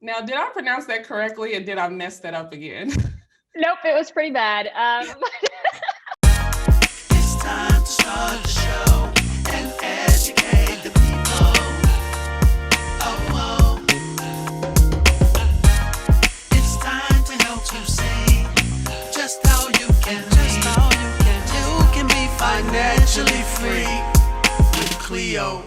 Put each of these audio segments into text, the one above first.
Now, did I pronounce that correctly or did I mess that up again? Nope, it was pretty bad. It's time to start the show and educate the people. Oh, it's time to help you see just how you can be financially free with Cleo.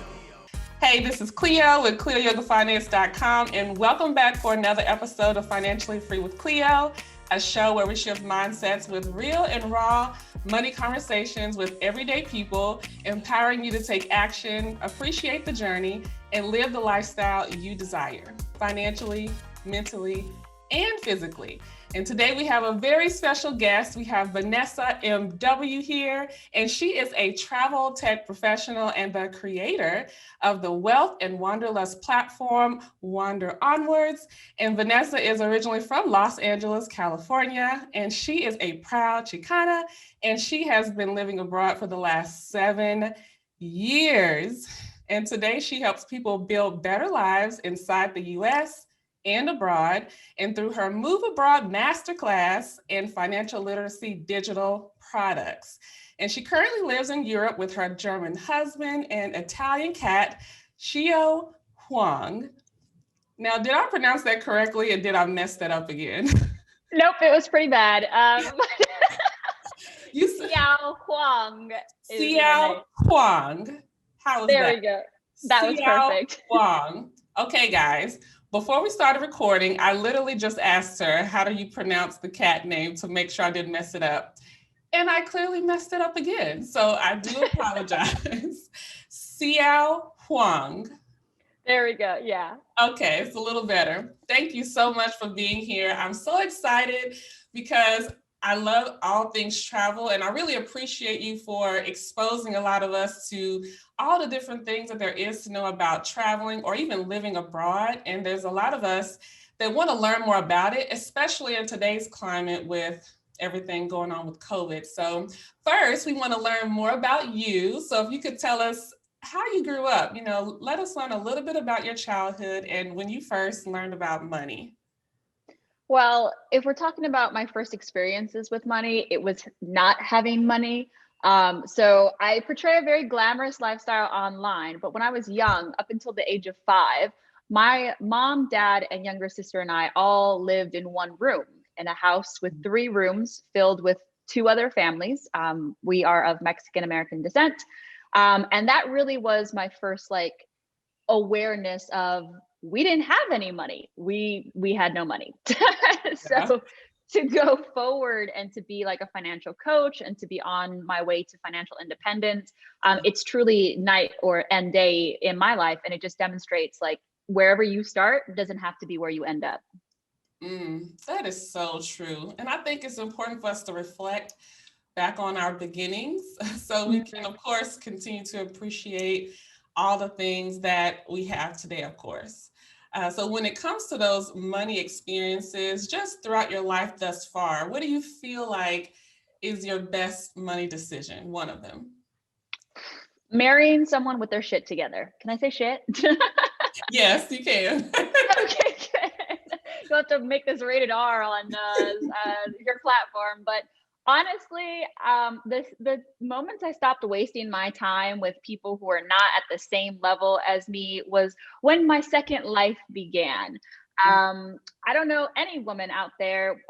Hey, this is Cleo with CleoYogaFinance.com, and welcome back for another episode of Financially Free with Cleo, a show where we shift mindsets with real and raw money conversations with everyday people, empowering you to take action, appreciate the journey, and live the lifestyle you desire, financially, mentally, and physically. And today we have a very special guest. We have Vanessa M.W. here, and she is a travel tech professional and the creator of the Wealth and Wanderlust platform, Wander Onwards. And Vanessa is originally from Los Angeles, California, and she is a proud Chicana, and she has been living abroad for the last 7 years. And today she helps people build better lives inside the US and abroad, and through her Move Abroad Masterclass and financial literacy digital products. And she currently lives in Europe with her German husband and Italian cat, Xiao Huang. Now, did I pronounce that correctly or did I mess that up again? Nope, it was pretty bad. You said Xiao Huang is her Xiao name. Huang. How was There that? we go. That was Xiao perfect. Huang. Okay, guys. Before we started recording, I literally just asked her, how do you pronounce the cat name to make sure I didn't mess it up? And I clearly messed it up again. So I do apologize. Xiao Huang. There we go. Yeah. Okay, it's a little better. Thank you so much for being here. I'm so excited because I love all things travel, and I really appreciate you for exposing a lot of us to all the different things that there is to know about traveling or even living abroad. And there's a lot of us that want to learn more about it, especially in today's climate with everything going on with COVID. So first, we want to learn more about you. So if you could tell us how you grew up, let us learn a little bit about your childhood and when you first learned about money. Well, if we're talking about my first experiences with money, it was not having money. So I portray a very glamorous lifestyle online, but when I was young, up until the age of 5, my mom, dad, and younger sister and I all lived in one room in a house with 3 rooms filled with 2 other families. We are of Mexican American descent. And that really was my first awareness of we didn't have any money. We had no money. Yeah. So to go forward and to be like a financial coach and to be on my way to financial independence, it's truly night or end day in my life. And it just demonstrates like wherever you start doesn't have to be where you end up. That is so true. And I think it's important for us to reflect back on our beginnings so we can, of course, continue to appreciate all the things that we have today, of course. So when it comes to those money experiences, just throughout your life thus far, what do you feel like is your best money decision? One of them. Marrying someone with their shit together. Can I say shit? Yes, you can. Okay, good. You'll have to make this rated R on your platform. But honestly, the moments I stopped wasting my time with people who are not at the same level as me was when my second life began. I don't know any woman out there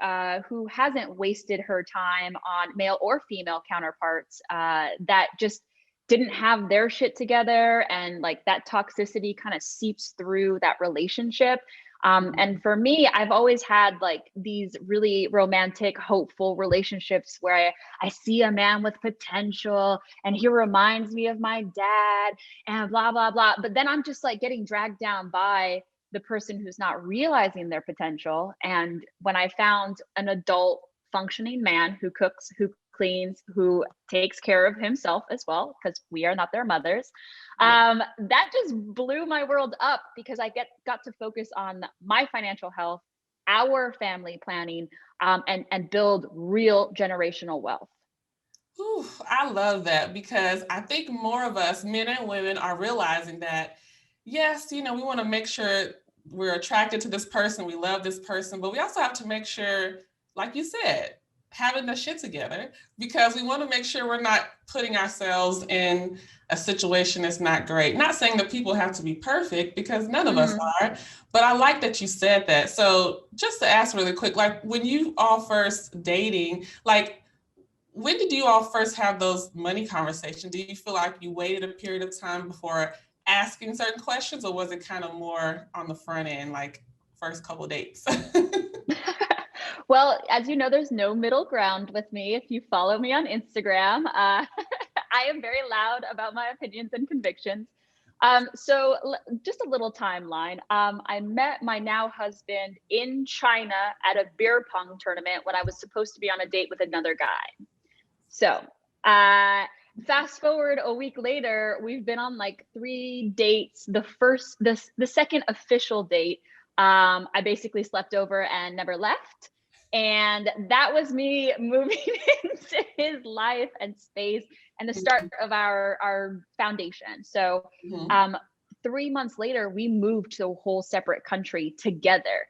who hasn't wasted her time on male or female counterparts that just didn't have their shit together, and like that toxicity kind of seeps through that relationship. And for me, I've always had like these really romantic, hopeful relationships where I see a man with potential and he reminds me of my dad and blah, blah, blah. But then I'm just like getting dragged down by the person who's not realizing their potential. And when I found an adult functioning man who cooks, who cleans, who takes care of himself as well, because we are not their mothers. That just blew my world up because I got to focus on my financial health, our family planning, and build real generational wealth. Ooh, I love that because I think more of us, men and women, are realizing that, yes, we want to make sure we're attracted to this person, we love this person, but we also have to make sure, like you said, having the shit together, because we want to make sure we're not putting ourselves in a situation that's not great. Not saying that people have to be perfect, because none of us are, but I like that you said that. So just to ask really quick, like when you all first dating, like when did you all first have those money conversations? Do you feel like you waited a period of time before asking certain questions, or was it kind of more on the front end, like first couple dates? Well, as you know, there's no middle ground with me. If you follow me on Instagram, I am very loud about my opinions and convictions. Just a little timeline. I met my now husband in China at a beer pong tournament when I was supposed to be on a date with another guy. So fast forward a week later, we've been on like 3 dates. The second official date, I basically slept over and never left. And that was me moving into his life and space and the start of our foundation. So 3 months later, we moved to a whole separate country together.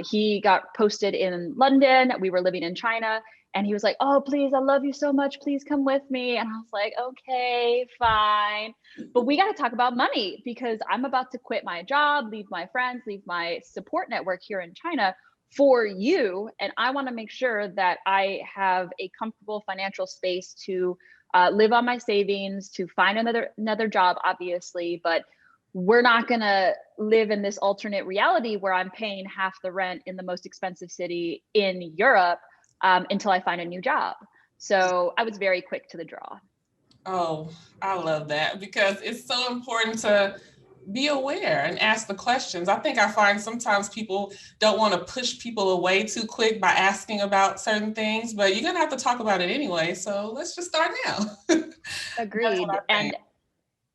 He got posted in London. We were living in China. And he was like, oh, please, I love you so much. Please come with me. And I was like, okay, fine. But we got to talk about money, because I'm about to quit my job, leave my friends, leave my support network here in China for you. And I want to make sure that I have a comfortable financial space to live on my savings, to find another job, obviously. But we're not going to live in this alternate reality where I'm paying half the rent in the most expensive city in Europe until I find a new job. So I was very quick to the draw. Oh, I love that, because it's so important to be aware and ask the questions. I think I find sometimes people don't want to push people away too quick by asking about certain things, but you're going to have to talk about it anyway. So let's just start now. Agreed. And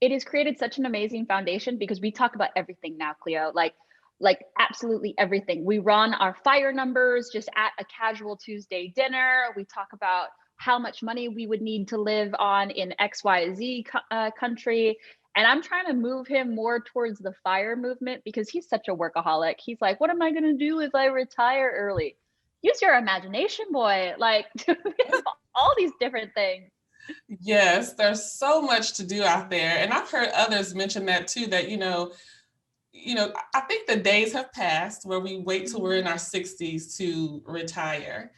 it has created such an amazing foundation, because we talk about everything now, Cleo, like absolutely everything. We run our fire numbers just at a casual Tuesday dinner. We talk about how much money we would need to live on in XYZ country. And I'm trying to move him more towards the fire movement, because he's such a workaholic. He's like, what am I going to do if I retire early? Use your imagination, boy. Like all these different things. Yes, there's so much to do out there. And I've heard others mention that too, that, I think the days have passed where we wait till we're in our 60s to retire,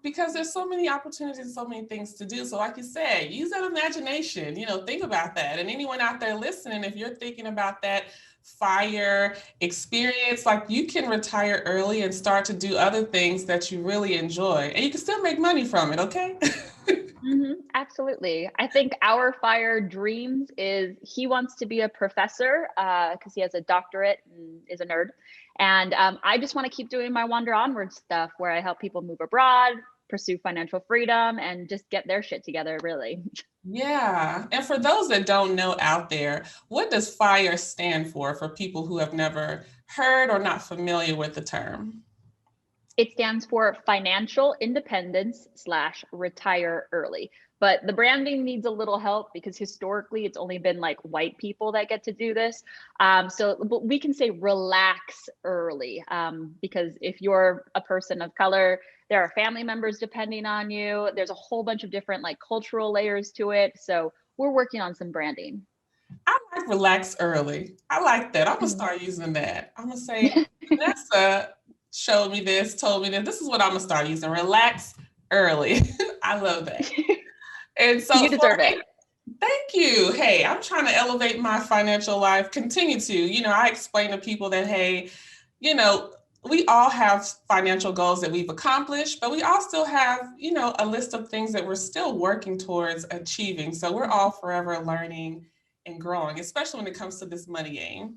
because there's so many opportunities, so many things to do. So like you said, use that imagination, think about that. And anyone out there listening, if you're thinking about that fire experience, like you can retire early and start to do other things that you really enjoy, and you can still make money from it, okay? Absolutely. I think our fire dreams is he wants to be a professor because he has a doctorate and is a nerd. And I just want to keep doing my Wander Onward stuff, where I help people move abroad, pursue financial freedom, and just get their shit together, really. Yeah. And for those that don't know out there, what does FIRE stand for people who have never heard or not familiar with the term? It stands for financial independence / retire early. But the branding needs a little help, because historically it's only been like white people that get to do this. So we can say relax early, because if you're a person of color, there are family members depending on you. There's a whole bunch of different like cultural layers to it. So we're working on some branding. I like relax early. I like that. I'm going to start using that. I'm going to say, Vanessa showed me this, told me that this is what I'm going to start using. Relax early. I love that. And so you deserve it. Thank you. Hey, I'm trying to elevate my financial life, continue to, I explain to people that, hey, we all have financial goals that we've accomplished, but we all still have, a list of things that we're still working towards achieving. So we're all forever learning and growing, especially when it comes to this money game.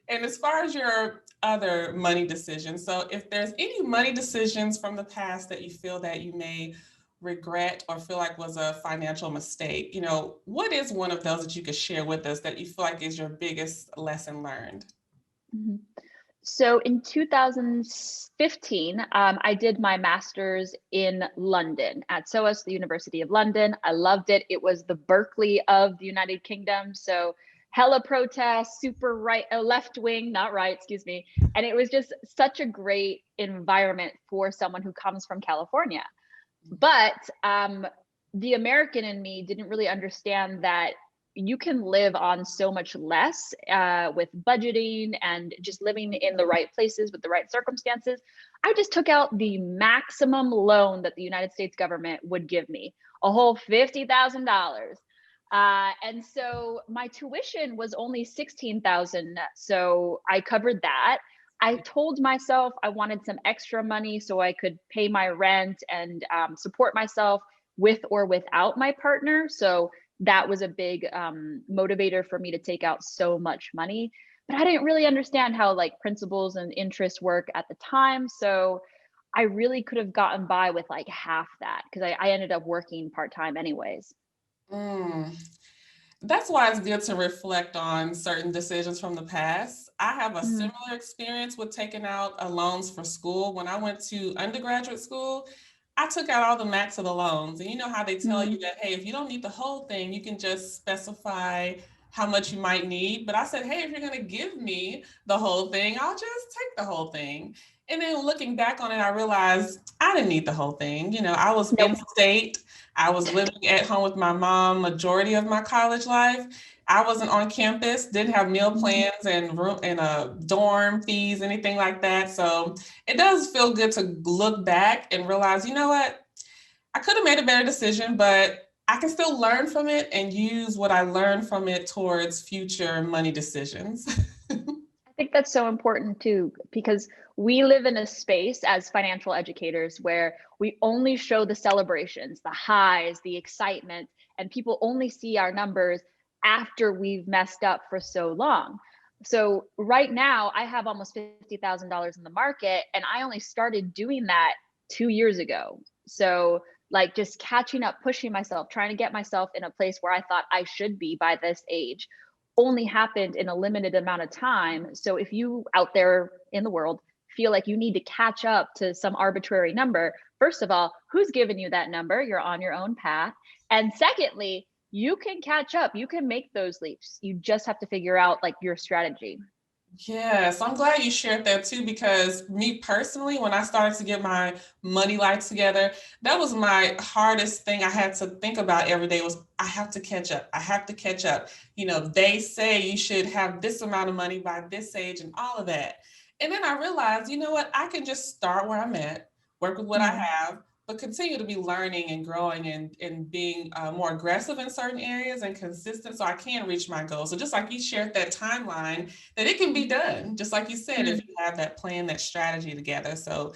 And as far as your other money decisions, so if there's any money decisions from the past that you feel that you may regret or feel like was a financial mistake, what is one of those that you could share with us that you feel like is your biggest lesson learned? So in 2015, I did my master's in London at SOAS, the University of London. I loved it. It was the Berkeley of the United Kingdom. So hella protests, super right, left wing, not right, excuse me. And it was just such a great environment for someone who comes from California. But the American in me didn't really understand that you can live on so much less with budgeting and just living in the right places with the right circumstances. I just took out the maximum loan that the United States government would give me, a whole $50,000. And so my tuition was only 16,000. So I covered that. I told myself I wanted some extra money so I could pay my rent and support myself with or without my partner. So that was a big motivator for me to take out so much money. But I didn't really understand how like principles and interest work at the time. So I really could have gotten by with like half that because I ended up working part-time anyways. Mm. That's why it's good to reflect on certain decisions from the past. I have a Mhm. similar experience with taking out loans for school. When I went to undergraduate school, I took out all the max of the loans. And you know how they tell you Mhm. that, hey, if you don't need the whole thing, you can just specify how much you might need. But I said, hey, if you're going to give me the whole thing, I'll just take the whole thing. And then looking back on it, I realized I didn't need the whole thing. You know, I was in Nope. state. I was living at home with my mom majority of my college life. I wasn't on campus, didn't have meal Mhm. plans and room and dorm fees, anything like that. So it does feel good to look back and realize, you know what, I could have made a better decision, but I can still learn from it and use what I learned from it towards future money decisions. I think that's so important too, because we live in a space as financial educators where we only show the celebrations, the highs, the excitement, and people only see our numbers after we've messed up for so long. So right now, I have almost $50,000 in the market, and I only started doing that 2 years ago. So like just catching up, pushing myself, trying to get myself in a place where I thought I should be by this age only happened in a limited amount of time. So if you out there in the world feel like you need to catch up to some arbitrary number, first of all, who's given you that number? You're on your own path. And secondly, you can catch up. You can make those leaps. You just have to figure out like your strategy. Yes, I'm glad you shared that too, because me personally, when I started to get my money life together, that was my hardest thing I had to think about every day was I have to catch up. I have to catch up. You know, they say you should have this amount of money by this age and all of that. And then I realized, you know what, I can just start where I'm at, work with what I Mm, have, but continue to be learning and growing and being more aggressive in certain areas and consistent so I can reach my goals. So just like you shared that timeline, that it can be done, just like you said, if mm, you have that plan, that strategy together. So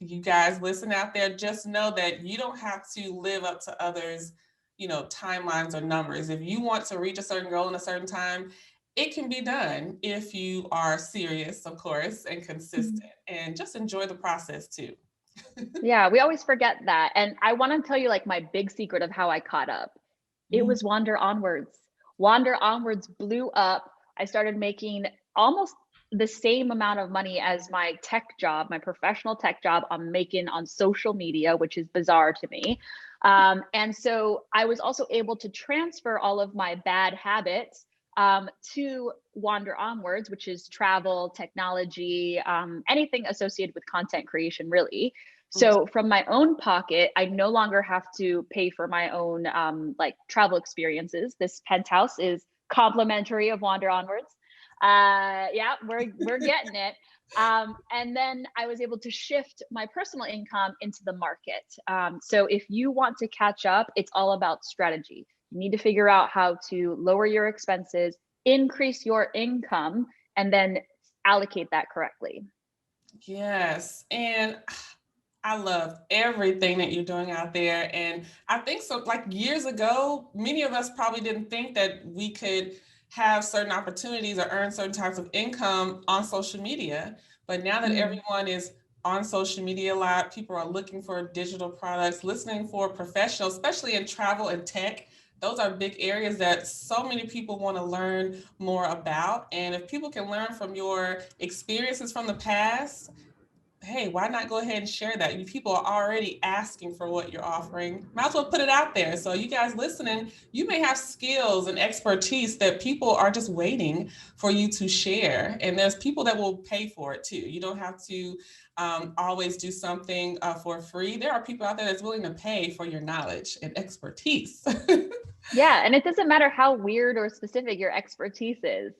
you guys listen out there, just know that you don't have to live up to others, you know, timelines or numbers. If you want to reach a certain goal in a certain time, it can be done if you are serious, of course, and mm. consistent, and just enjoy the process too. Yeah, we always forget that. And I want to tell you like my big secret of how I caught up. It Mm. was Wander Onwards. Wander Onwards blew up. I started making almost the same amount of money as my tech job, my professional tech job I'm making on social media, which is bizarre to me. And so I was also able to transfer all of my bad habits to Wander Onwards, which is travel, technology, anything associated with content creation, really. So from my own pocket, I no longer have to pay for my own like travel experiences. This penthouse is complimentary of Wander Onwards. Yeah, we're getting it. And then I was able to shift my personal income into the market. So if you want to catch up, it's all about strategy. You need to figure out how to lower your expenses, increase your income, and then allocate that correctly. Yes. And I love everything that you're doing out there. And I think so, like years ago, many of us probably didn't think that we could have certain opportunities or earn certain types of income on social media. But now that Mm, everyone is on social media a lot, people are looking for digital products, listening for professionals, especially in travel and tech. Those are big areas that so many people want to learn more about. And if people can learn from your experiences from the past, hey, why not go ahead and share that? People are already asking for what you're offering. Might as well put it out there. So you guys listening, you may have skills and expertise that people are just waiting for you to share. And there's people that will pay for it too. You don't have to always do something for free. There are people out there that's willing to pay for your knowledge and expertise. Yeah, and it doesn't matter how weird or specific your expertise is.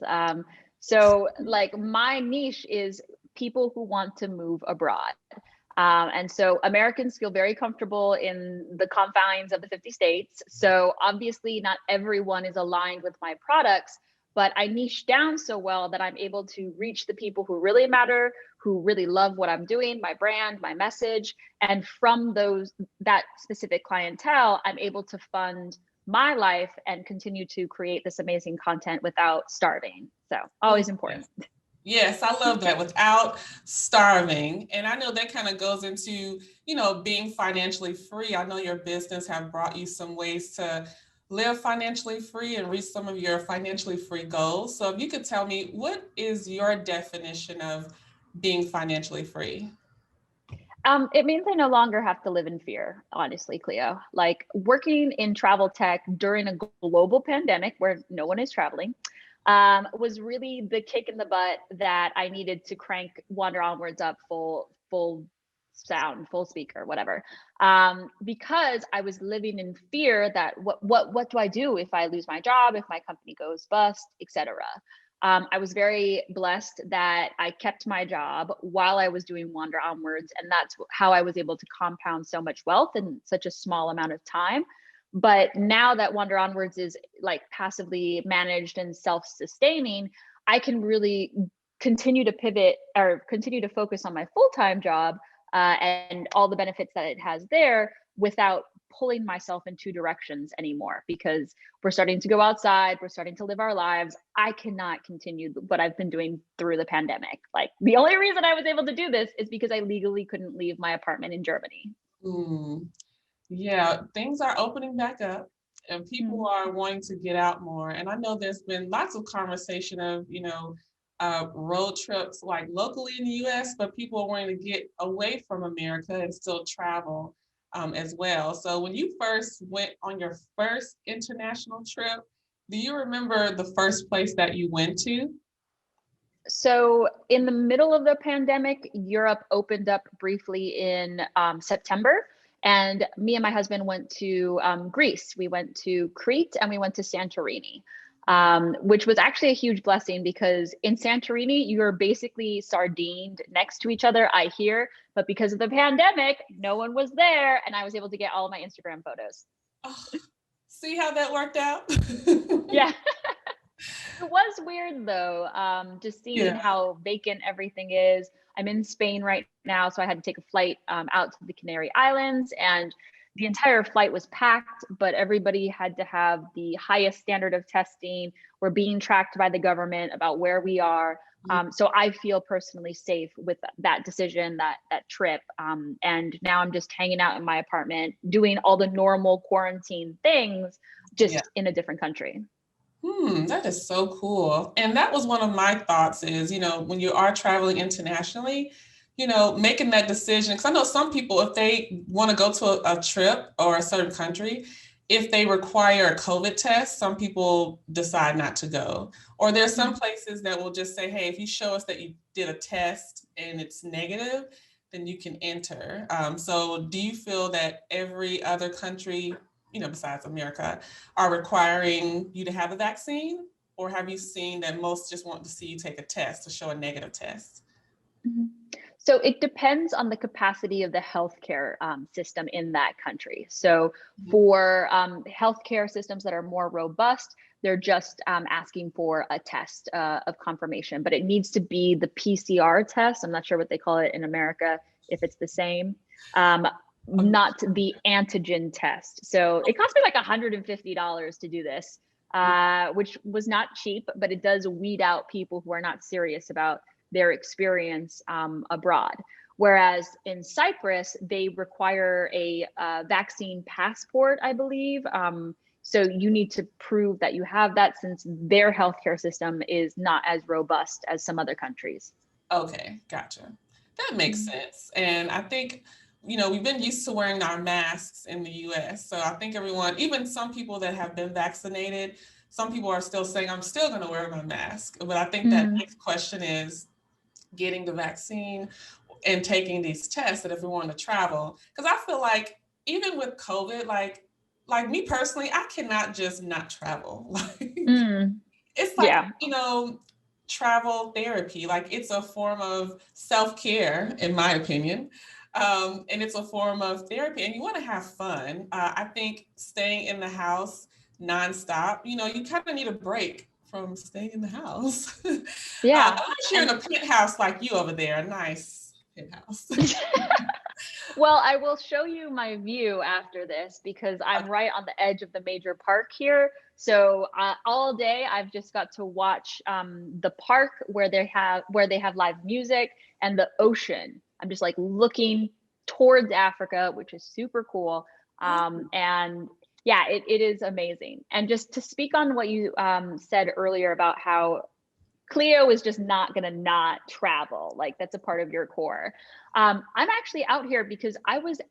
So like my niche is people who want to move abroad. And so Americans feel very comfortable in the confines of the 50 states. So obviously not everyone is aligned with my products, but I niche down so well that I'm able to reach the people who really matter, who really love what I'm doing, my brand, my message. And from that specific clientele, I'm able to fund my life and continue to create this amazing content without starving. So always important. Yes, I love that, without starving. And I know that kind of goes into, being financially free. I know your business have brought you some ways to live financially free and reach some of your financially free goals. So if you could tell me, what is your definition of being financially free? It means I no longer have to live in fear, honestly, Cleo. Like working in travel tech during a global pandemic where no one is traveling, was really the kick in the butt that I needed to crank Wander Onwards up full sound, full speaker, whatever. Because I was living in fear that what do I do if I lose my job, if my company goes bust, etc. I was very blessed that I kept my job while I was doing Wander Onwards, and that's how I was able to compound so much wealth in such a small amount of time. But now that Wander Onwards is like passively managed and self-sustaining, I can really continue to pivot or continue to focus on my full-time job and all the benefits that it has there without pulling myself in two directions anymore, because we're starting to go outside, we're starting to live our lives. I cannot continue what I've been doing through the pandemic. Like the only reason I was able to do this is because I legally couldn't leave my apartment in Germany. Yeah, things are opening back up and people are wanting to get out more. And I know there's been lots of conversation of, road trips like locally in the US, but people are wanting to get away from America and still travel as well. So when you first went on your first international trip, do you remember the first place that you went to? So in the middle of the pandemic, Europe opened up briefly in September. And me and my husband went to Greece. We went to Crete and we went to Santorini, which was actually a huge blessing because in Santorini, you're basically sardined next to each other, I hear. But because of the pandemic, no one was there. And I was able to get all of my Instagram photos. Oh, see how that worked out? Yeah. It was weird though, just seeing Yeah. how vacant everything is. I'm in Spain right now, so I had to take a flight out to the Canary Islands, and the entire flight was packed, but everybody had to have the highest standard of testing. We're being tracked by the government about where we are. So I feel personally safe with that decision, that trip. And now I'm just hanging out in my apartment, doing all the normal quarantine things, just in a different country. That is so cool. And that was one of my thoughts is, when you are traveling internationally, making that decision. Because I know some people, if they want to go to a trip or a certain country, if they require a COVID test, some people decide not to go. Or there's some places that will just say, hey, if you show us that you did a test and it's negative, then you can enter. So do you feel that every other country, besides America, are requiring you to have a vaccine? Or have you seen that most just want to see you take a test to show a negative test? So it depends on the capacity of the healthcare system in that country. So for healthcare systems that are more robust, they're just asking for a test of confirmation, but it needs to be the PCR test. I'm not sure what they call it in America, if it's the same. Not the antigen test. So it cost me like $150 to do this, which was not cheap, but it does weed out people who are not serious about their experience abroad. Whereas in Cyprus, they require a vaccine passport, I believe. So you need to prove that you have that, since their healthcare system is not as robust as some other countries. Okay, gotcha. That makes sense. And I think, we've been used to wearing our masks in the US. So I think everyone, even some people that have been vaccinated, some people are still saying, I'm still going to wear my mask. But I think that next question is getting the vaccine and taking these tests that if we want to travel. Because I feel like even with COVID, like me personally, I cannot just not travel. It's like, Yeah. travel therapy. Like it's a form of self-care, in my opinion. And it's a form of therapy, and you want to have fun. I think staying in the house nonstop, you kind of need a break from staying in the house. Yeah. Unless you're in a penthouse like you over there, a nice penthouse. Well, I will show you my view after this because I'm right on the edge of the major park here. So all day I've just got to watch the park where they have live music and the ocean. I'm just like looking towards Africa, which is super cool. And yeah, it is amazing. And just to speak on what you said earlier about how Cleo is just not going to not travel. Like that's a part of your core. I'm actually out here because I was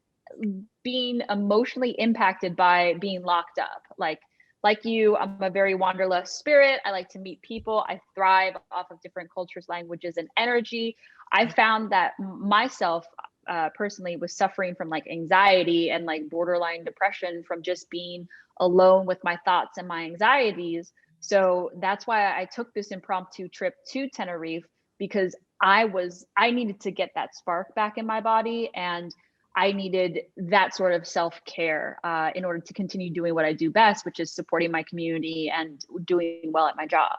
being emotionally impacted by being locked up. Like you, I'm a very wanderlust spirit. I like to meet people. I thrive off of different cultures, languages, and energy. I found that myself personally was suffering from like anxiety and like borderline depression from just being alone with my thoughts and my anxieties. So that's why I took this impromptu trip to Tenerife because I needed to get that spark back in my body, and I needed that sort of self-care in order to continue doing what I do best, which is supporting my community and doing well at my job.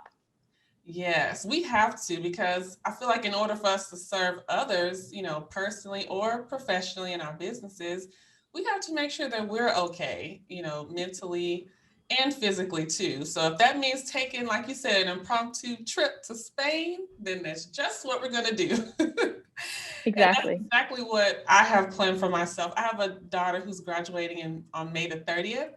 Yes, we have to, because I feel like in order for us to serve others, personally or professionally in our businesses, we have to make sure that we're okay, mentally and physically too. So if that means taking, like you said, an impromptu trip to Spain, then that's just what we're going to do. And that's Exactly. exactly what I have planned for myself. I have a daughter who's graduating on May the 30th.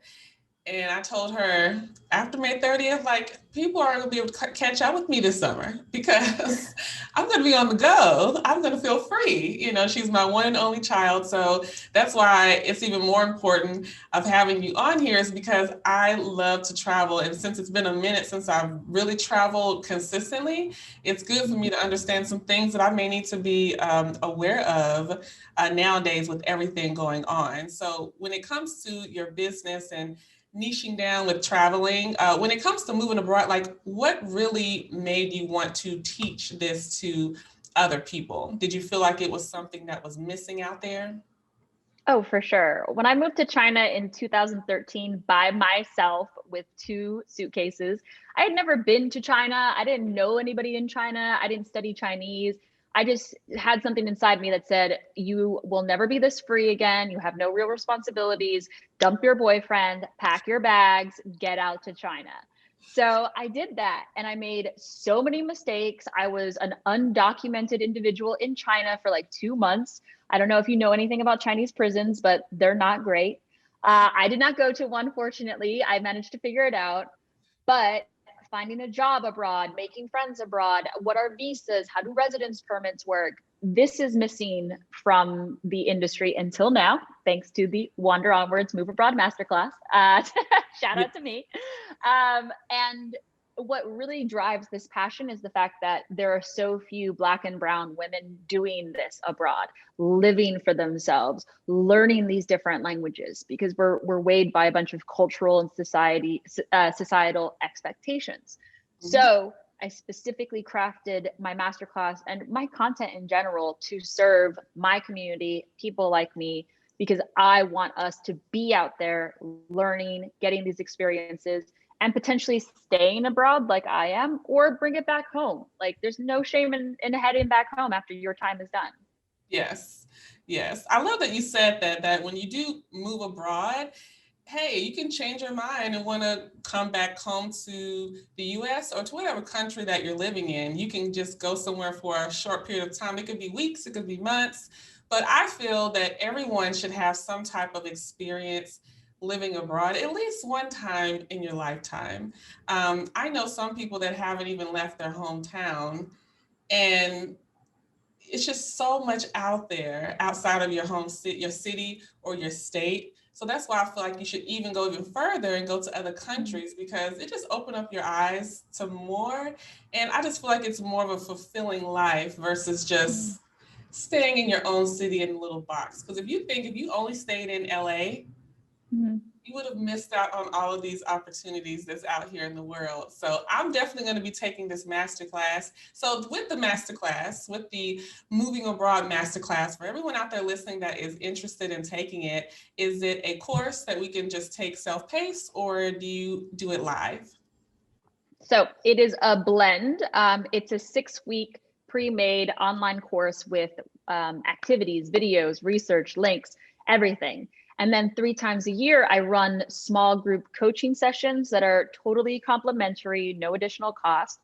And I told her after May 30th, like people aren't gonna be able to catch up with me this summer because I'm gonna be on the go. I'm gonna feel free. She's my one and only child. So that's why it's even more important of having you on here, is because I love to travel. And since it's been a minute since I've really traveled consistently, it's good for me to understand some things that I may need to be aware of nowadays with everything going on. So when it comes to your business and niching down with traveling, when it comes to moving abroad, like what really made you want to teach this to other people? Did you feel like it was something that was missing out there? Oh, for sure. When I moved to China in 2013 by myself with 2 suitcases, I had never been to China. I didn't know anybody in China. I didn't study Chinese. I just had something inside me that said, you will never be this free again. You have no real responsibilities. Dump your boyfriend, pack your bags, get out to China. So I did that and I made so many mistakes. I was an undocumented individual in China for like 2 months. I don't know if you know anything about Chinese prisons, but they're not great. I did not go to one, fortunately. I managed to figure it out. But finding a job abroad, making friends abroad, what are visas? How do residence permits work? This is missing from the industry until now, thanks to the Wander Onwards Move Abroad Masterclass. Shout out to me. And what really drives this passion is the fact that there are so few Black and brown women doing this abroad, living for themselves, learning these different languages, because we're weighed by a bunch of cultural and societal expectations. So I specifically crafted my masterclass and my content in general to serve my community, people like me, because I want us to be out there learning, getting these experiences, and potentially staying abroad like I am, or bring it back home. Like there's no shame in heading back home after your time is done. Yes. Yes. I love that you said that when you do move abroad, hey, you can change your mind and want to come back home to the US or to whatever country that you're living in. You can just go somewhere for a short period of time. It could be weeks, it could be months, but I feel that everyone should have some type of experience living abroad at least one time in your lifetime. I know some people that haven't even left their hometown, and it's just so much out there outside of your home city, your city or your state. So that's why I feel like you should even go even further and go to other countries, because it just opened up your eyes to more. And I just feel like it's more of a fulfilling life versus just staying in your own city in a little box. Because if you only stayed in LA, Mhm. you would have missed out on all of these opportunities that's out here in the world. So I'm definitely going to be taking this masterclass. So with the masterclass, with the Moving Abroad Masterclass, for everyone out there listening that is interested in taking it, is it a course that we can just take self-paced, or do you do it live? So it is a blend. It's a 6-week pre-made online course with activities, videos, research, links, everything. And then 3 times a year, I run small group coaching sessions that are totally complimentary, no additional cost.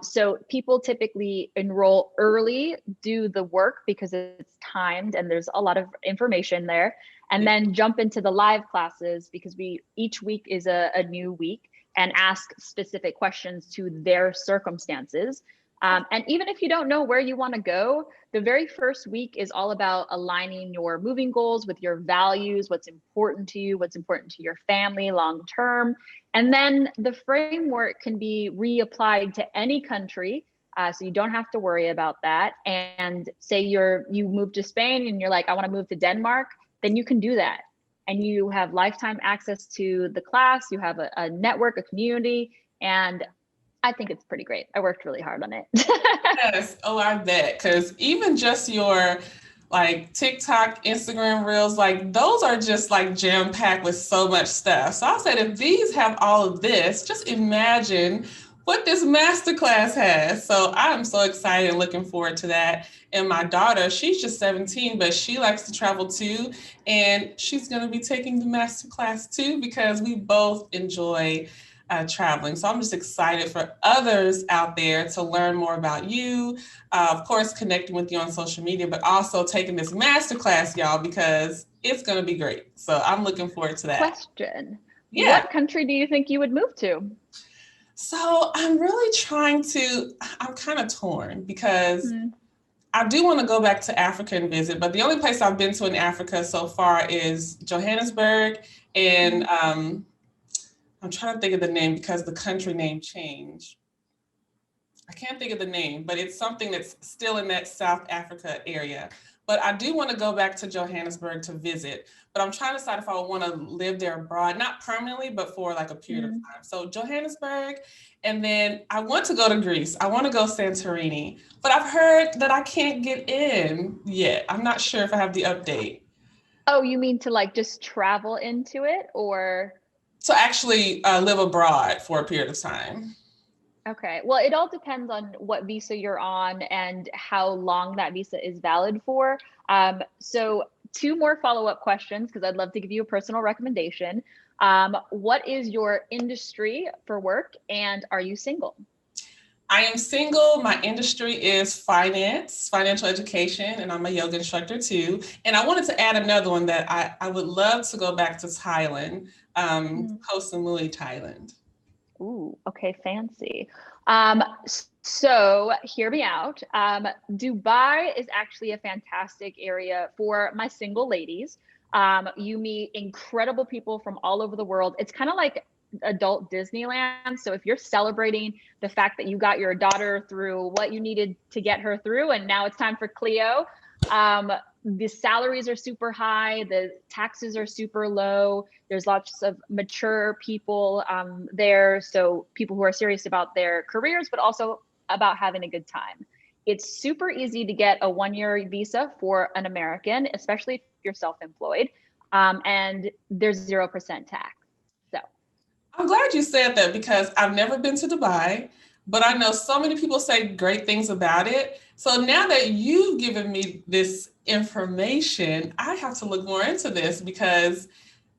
So people typically enroll early, do the work because it's timed and there's a lot of information there, and then jump into the live classes because each week is a new week, and ask specific questions to their circumstances. And even if you don't know where you want to go, the very first week is all about aligning your moving goals with your values, what's important to you, what's important to your family long term. And then the framework can be reapplied to any country. So you don't have to worry about that. And say you move to Spain and you're like, I want to move to Denmark, then you can do that. And you have lifetime access to the class. You have a network, a community, and I think it's pretty great. I worked really hard on it. Yes. Oh, I bet. Because even just your like TikTok, Instagram reels, like those are just like jam packed with so much stuff. So I said, if these have all of this, just imagine what this masterclass has. So I'm so excited and looking forward to that. And my daughter, she's just 17, but she likes to travel too. And she's going to be taking the masterclass too, because we both enjoy traveling. So I'm just excited for others out there to learn more about you. Of course, connecting with you on social media, but also taking this masterclass, y'all, because it's going to be great. So I'm looking forward to that. Question. Yeah. What country do you think you would move to? So I'm really I'm kind of torn because I do want to go back to Africa and visit, but the only place I've been to in Africa so far is Johannesburg, and I'm trying to think of the name because the country name changed. I can't think of the name, but it's something that's still in that South Africa area. But I do want to go back to Johannesburg to visit, but I'm trying to decide if I want to live there abroad, not permanently, but for like a period of time. So Johannesburg, and then I want to go to Greece. I want to go Santorini, but I've heard that I can't get in yet. I'm not sure if I have the update. Oh, you mean to like just travel into it, or? To actually live abroad for a period of time. Okay, well, it all depends on what visa you're on and how long that visa is valid for. So 2 more follow-up questions, because I'd love to give you a personal recommendation. What is your industry for work, and are you single? I am single. My industry is finance, financial education, and I'm a yoga instructor too. And I wanted to add another one that I would love to go back to Thailand, Koh Samui, Thailand. Ooh, okay, fancy. So hear me out. Dubai is actually a fantastic area for my single ladies. You meet incredible people from all over the world. It's kind of like adult Disneyland. So if you're celebrating the fact that you got your daughter through what you needed to get her through, and now it's time for Cleo, the salaries are super high, the taxes are super low. There's lots of mature people there. So people who are serious about their careers, but also about having a good time. It's super easy to get a 1-year visa for an American, especially if you're self-employed, and there's 0% tax. So I'm glad you said that, because I've never been to Dubai, but I know so many people say great things about it. So now that you've given me this information, I have to look more into this, because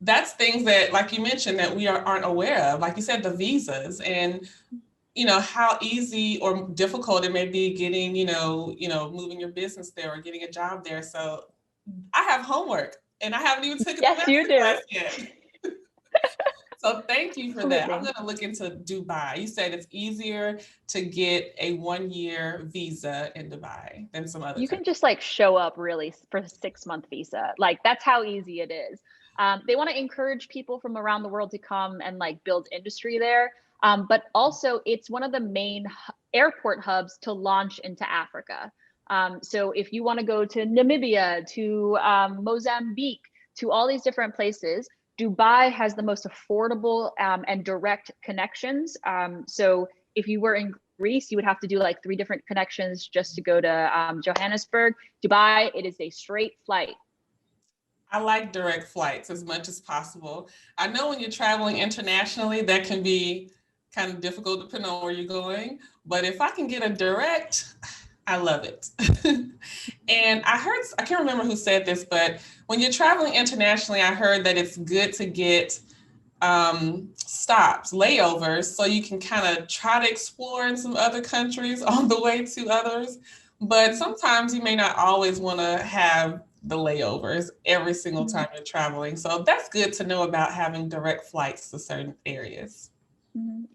that's things that, like you mentioned, that we aren't aware of. Like you said, the visas, and how easy or difficult it may be getting, moving your business there or getting a job there. So I have homework, and I haven't even taken the yes, you do. masterclass yet. So thank you for that. I'm Absolutely. going to look into Dubai. You said it's easier to get a 1-year visa in Dubai than some other You can countries. just like show up really for a 6-month visa. Like that's how easy it is. They want to encourage people from around the world to come and like build industry there. But also, it's one of the main airport hubs to launch into Africa. So if you want to go to Namibia, to Mozambique, to all these different places, Dubai has the most affordable and direct connections. So if you were in Greece, you would have to do like 3 different connections just to go to Johannesburg. Dubai, it is a straight flight. I like direct flights as much as possible. I know when you're traveling internationally, that can be kind of difficult depending on where you're going. But if I can get a direct, I love it. And I can't remember who said this, but when you're traveling internationally, I heard that it's good to get stops, layovers, so you can kind of try to explore in some other countries on the way to others. But sometimes you may not always want to have the layovers every single time you're traveling. So that's good to know about having direct flights to certain areas.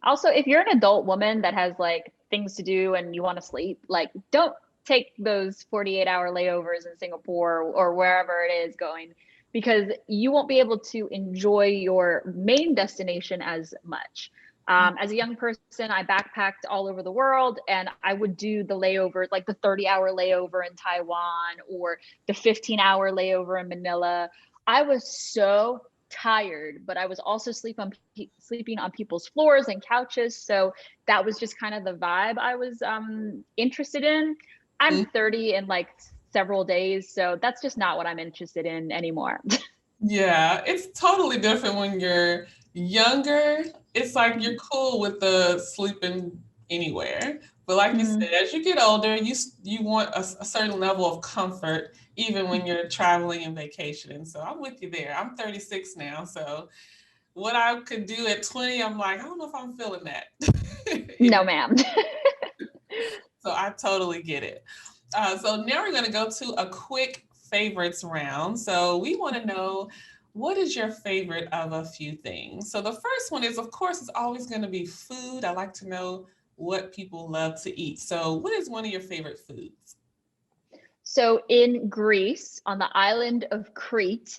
Also, if you're an adult woman that has like things to do and you want to sleep, like don't take those 48-hour layovers in Singapore or wherever it is going, because you won't be able to enjoy your main destination as much. As a young person, I backpacked all over the world and I would do the layovers, like the 30-hour layover in Taiwan or the 15-hour layover in Manila. I was so tired, but I was also sleeping on people's floors and couches. So that was just kind of the vibe I was interested in. I'm 30 in like several days, so that's just not what I'm interested in anymore. Yeah, it's totally different when you're younger. It's like you're cool with the sleeping anywhere. But like you said, as you get older, you want a certain level of comfort, even when you're traveling and vacationing. So I'm with you there. I'm 36 now. So what I could do at 20, I'm like, I don't know if I'm feeling that. No, ma'am. So I totally get it. So now we're going to go to a quick favorites round. So we want to know, what is your favorite of a few things? So the first one is, of course, it's always going to be food. I like to know what people love to eat. So what is one of your favorite foods? So in Greece, on the island of Crete,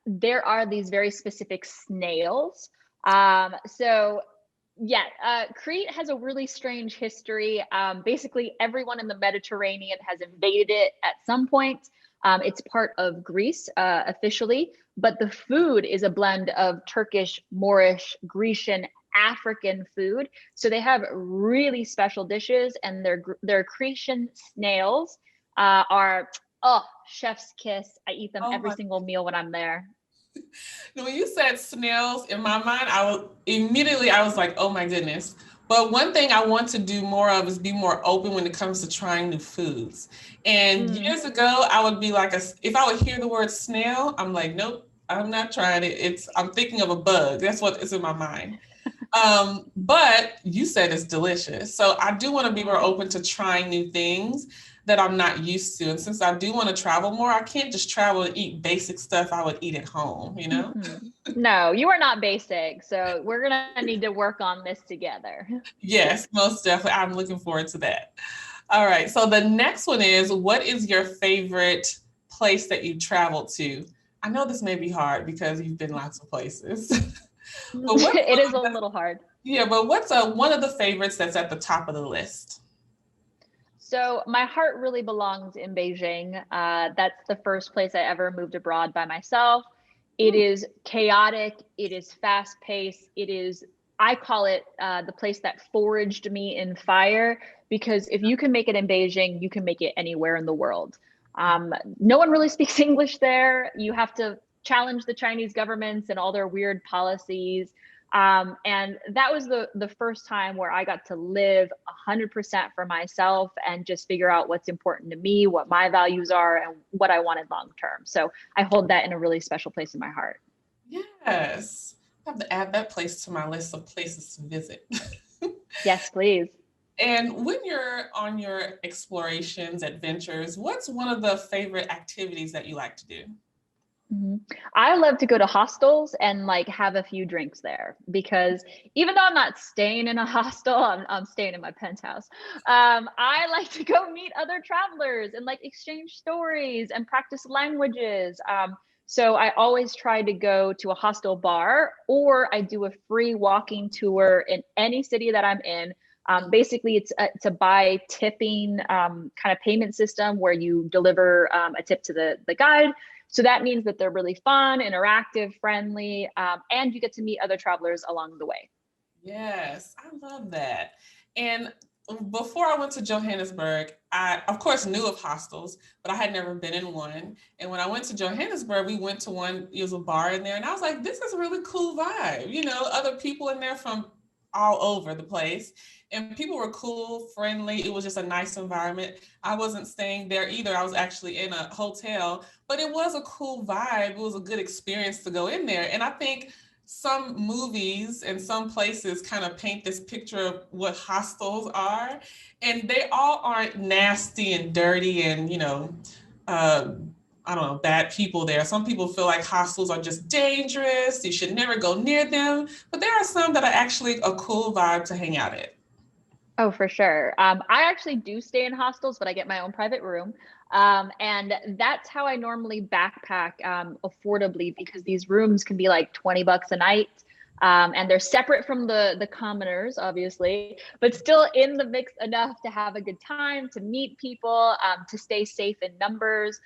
there are these very specific snails. So yeah, Crete has a really strange history. Basically, everyone in the Mediterranean has invaded it at some point. It's part of Greece officially, but the food is a blend of Turkish, Moorish, Grecian, African food. So they have really special dishes, and their Cretan snails are, oh, chef's kiss. I eat them Oh every my, single meal when I'm there. when you said snails, in my mind, I was like, oh my goodness. But one thing I want to do more of is be more open when it comes to trying new foods. And Mm. years ago, I would be like, if I would hear the word snail, I'm like, nope, I'm not trying it. I'm thinking of a bug. That's what is in my mind. But you said it's delicious. So I do want to be more open to trying new things that I'm not used to. And since I do want to travel more, I can't just travel and eat basic stuff I would eat at home, you know? No, you are not basic. So we're going to need to work on this together. Yes, most definitely. I'm looking forward to that. All right. So the next one is, what is your favorite place that you traveled to? I know this may be hard because you've been lots of places. But what's It is a little hard. what's one of the favorites that's at the top of the list? So my heart really belongs in Beijing. That's the first place I ever moved abroad by myself. It is chaotic. It is fast paced. I call it the place that foraged me in fire, because if you can make it in Beijing, you can make it anywhere in the world. No one really speaks English there. You have to challenge the Chinese governments and all their weird policies. And that was the first time where I got to live 100% for myself and just figure out what's important to me, what my values are, and what I wanted long term. So I hold that in a really special place in my heart. Yes. I have to add that place to my list of places to visit. Yes, please. And when you're on your explorations, adventures, what's one of the favorite activities that you like to do? I love to go to hostels and like have a few drinks there, because even though I'm not staying in a hostel, I'm staying in my penthouse. I like to go meet other travelers and like exchange stories and practice languages. So I always try to go to a hostel bar, or I do a free walking tour in any city that I'm in. Basically, it's a by tipping kind of payment system where you deliver a tip to the guide. So that means that they're really fun, interactive, friendly, and you get to meet other travelers along the way. Yes, I love that. And before I went to Johannesburg, I, of course, knew of hostels, but I had never been in one. And when I went to Johannesburg, we went to one, it was a bar in there, and I was like, this is a really cool vibe. You know, other people in there from all over the place. And people were cool, friendly. It was just a nice environment. I wasn't staying there either. I was actually in a hotel, but it was a cool vibe. It was a good experience to go in there. And I think some movies and some places kind of paint this picture of what hostels are, and they all aren't nasty and dirty and, you know, I don't know, bad people there. Some people feel like hostels are just dangerous. You should never go near them. But there are some that are actually a cool vibe to hang out at. Oh, for sure. I actually do stay in hostels, but I get my own private room. And that's how I normally backpack affordably, because these rooms can be like 20 bucks a night. And they're separate from the commoners, obviously, but still in the mix enough to have a good time, to meet people, to stay safe in numbers.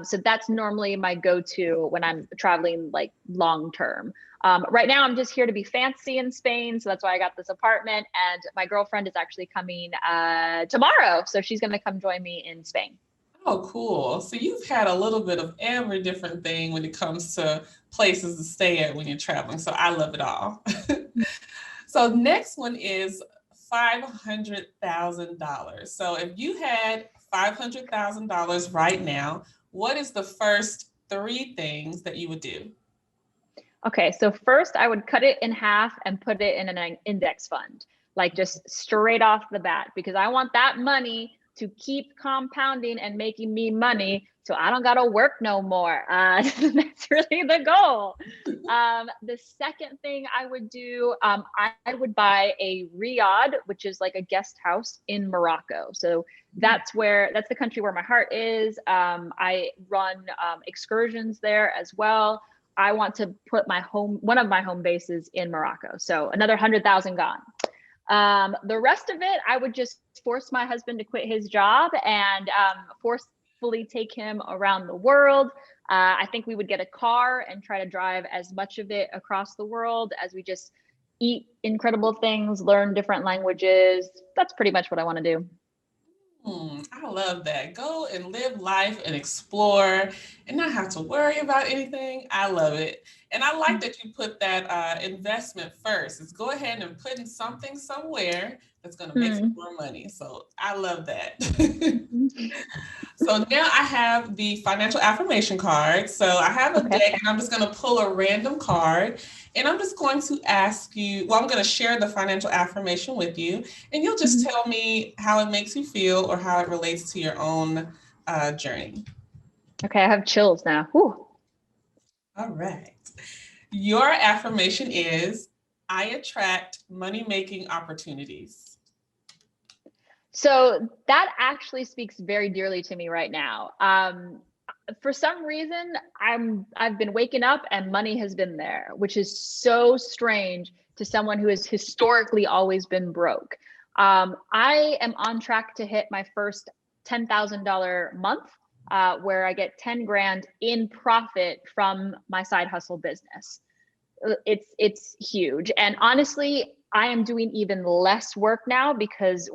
So that's normally my go-to when I'm traveling like long term. Right now, I'm just here to be fancy in Spain. So that's why I got this apartment. And my girlfriend is actually coming tomorrow. So she's going to come join me in Spain. Oh, cool. So you've had a little bit of every different thing when it comes to places to stay at when you're traveling. So I love it all. So next one is $500,000. So if you had $500,000 right now, what is the first three things that you would do? Okay, so first I would cut it in half and put it in an index fund, like just straight off the bat, because I want that money to keep compounding and making me money so I don't gotta work no more. That's really the goal. The second thing I would do, I would buy a riad, which is like a guest house in Morocco. So that's the country where my heart is. I run excursions there as well. I want to put one of my home bases in Morocco. So another 100,000 gone. The rest of it, I would just force my husband to quit his job and forcefully take him around the world. I think we would get a car and try to drive as much of it across the world as we just eat incredible things, learn different languages. That's pretty much what I want to do. I love that. Go and live life and explore and not have to worry about anything. I love it. And I like that you put that investment first. Is go ahead and put in something somewhere that's going to make some more money. So I love that. So now I have the financial affirmation card. So I have a deck, and I'm just going to pull a random card, and I'm just going to ask you, well, I'm going to share the financial affirmation with you, and you'll just tell me how it makes you feel or how it relates to your own journey. Okay, I have chills now. Whew. All right. Your affirmation is, I attract money-making opportunities. So that actually speaks very dearly to me right now. For some reason, I've been waking up and money has been there, which is so strange to someone who has historically always been broke. I am on track to hit my first $10,000 month, where I get 10 grand in profit from my side hustle business. It's huge. And honestly, I am doing even less work now because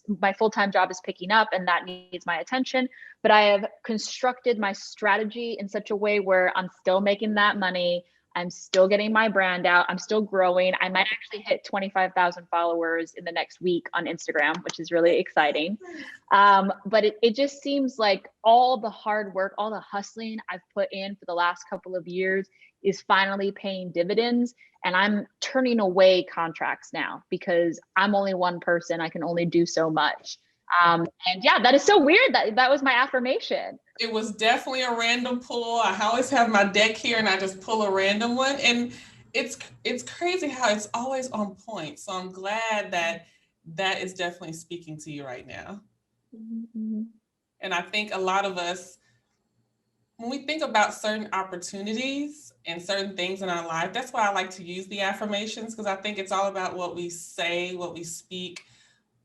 my full-time job is picking up and that needs my attention. But I have constructed my strategy in such a way where I'm still making that money. I'm still getting my brand out. I'm still growing. I might actually hit 25,000 followers in the next week on Instagram, which is really exciting. But it just seems like all the hard work, all the hustling I've put in for the last couple of years is finally paying dividends. And I'm turning away contracts now because I'm only one person. I can only do so much. And yeah, that is so weird that was my affirmation. It was definitely a random pull. I always have my deck here and I just pull a random one. And it's crazy how it's always on point. So I'm glad that is definitely speaking to you right now. Mm-hmm. And I think a lot of us, when we think about certain opportunities and certain things in our life, that's why I like to use the affirmations, because I think it's all about what we say, what we speak,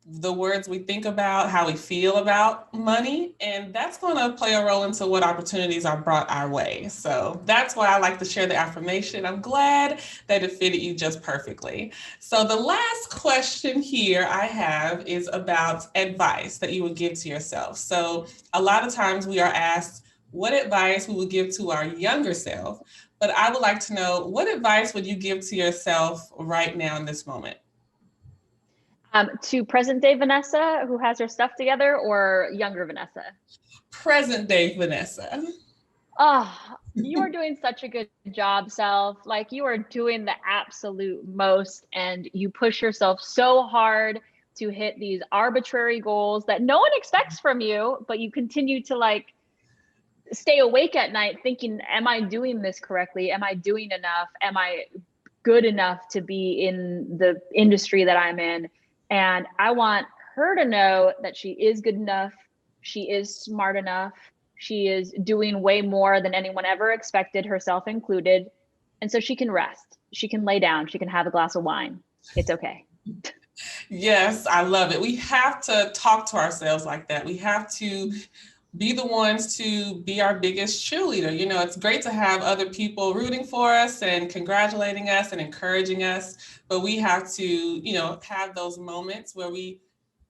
the words we think about, how we feel about money, and that's going to play a role into what opportunities are brought our way. So that's why I like to share the affirmation. I'm glad that it fitted you just perfectly. So the last question here I have is about advice that you would give to yourself. So a lot of times we are asked what advice we would give to our younger self, but I would like to know, what advice would you give to yourself right now in this moment? To present day Vanessa, who has her stuff together, or younger Vanessa? Present day Vanessa. Oh, you are doing such a good job, self. Like, you are doing the absolute most, and you push yourself so hard to hit these arbitrary goals that no one expects from you, but you continue to like stay awake at night thinking, am I doing this correctly? Am I doing enough? Am I good enough to be in the industry that I'm in? And I want her to know that she is good enough. She is smart enough. She is doing way more than anyone ever expected, herself included. And so she can rest. She can lay down. She can have a glass of wine. It's okay. Yes, I love it. We have to talk to ourselves like that. We have to be the ones to be our biggest cheerleader. You know, it's great to have other people rooting for us and congratulating us and encouraging us, but we have to, you know, have those moments where we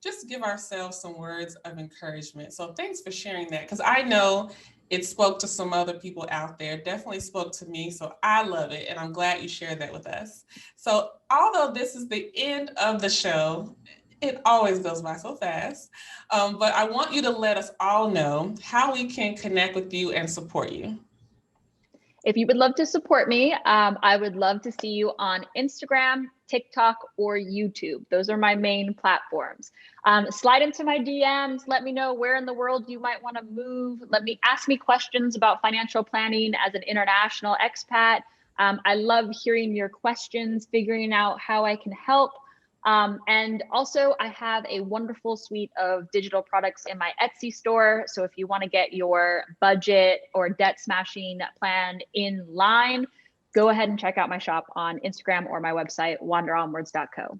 just give ourselves some words of encouragement. So thanks for sharing that, because I know it spoke to some other people out there, definitely spoke to me. So I love it. And I'm glad you shared that with us. So although this is the end of the show, it always goes by so fast. But I want you to let us all know how we can connect with you and support you. If you would love to support me, I would love to see you on Instagram, TikTok, or YouTube. Those are my main platforms. Slide into my DMs. Let me know where in the world you might want to move. Ask me questions about financial planning as an international expat. I love hearing your questions, figuring out how I can help. And also, I have a wonderful suite of digital products in my Etsy store. So if you want to get your budget or debt smashing plan in line, go ahead and check out my shop on Instagram or my website, wanderonwards.co.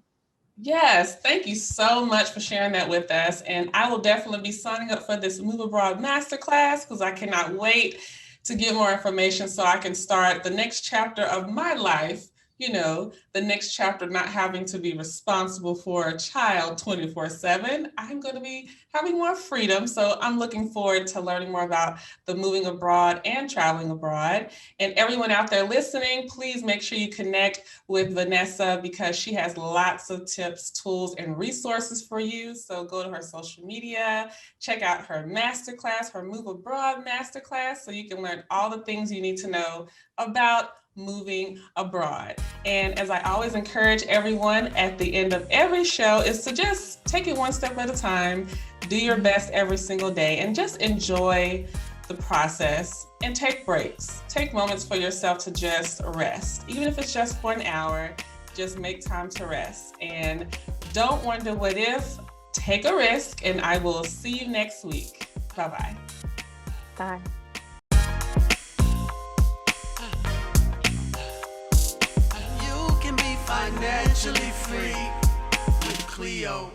Yes, thank you so much for sharing that with us. And I will definitely be signing up for this Move Abroad Masterclass, because I cannot wait to get more information so I can start the next chapter of my life. You know, the next chapter, not having to be responsible for a child 24/7. I'm going to be having more freedom. So I'm looking forward to learning more about the moving abroad and traveling abroad. And everyone out there listening, please make sure you connect with Vanessa, because she has lots of tips, tools, and resources for you. So go to her social media, check out her masterclass, her Move Abroad Masterclass, so you can learn all the things you need to know about moving abroad. And as I always encourage everyone at the end of every show, is to just take it one step at a time, do your best every single day, and just enjoy the process and take breaks. Take moments for yourself to just rest. Even if it's just for an hour, just make time to rest. And don't wonder what if, take a risk, and I will see you next week. Bye-bye. Bye. Financially free with Cleo.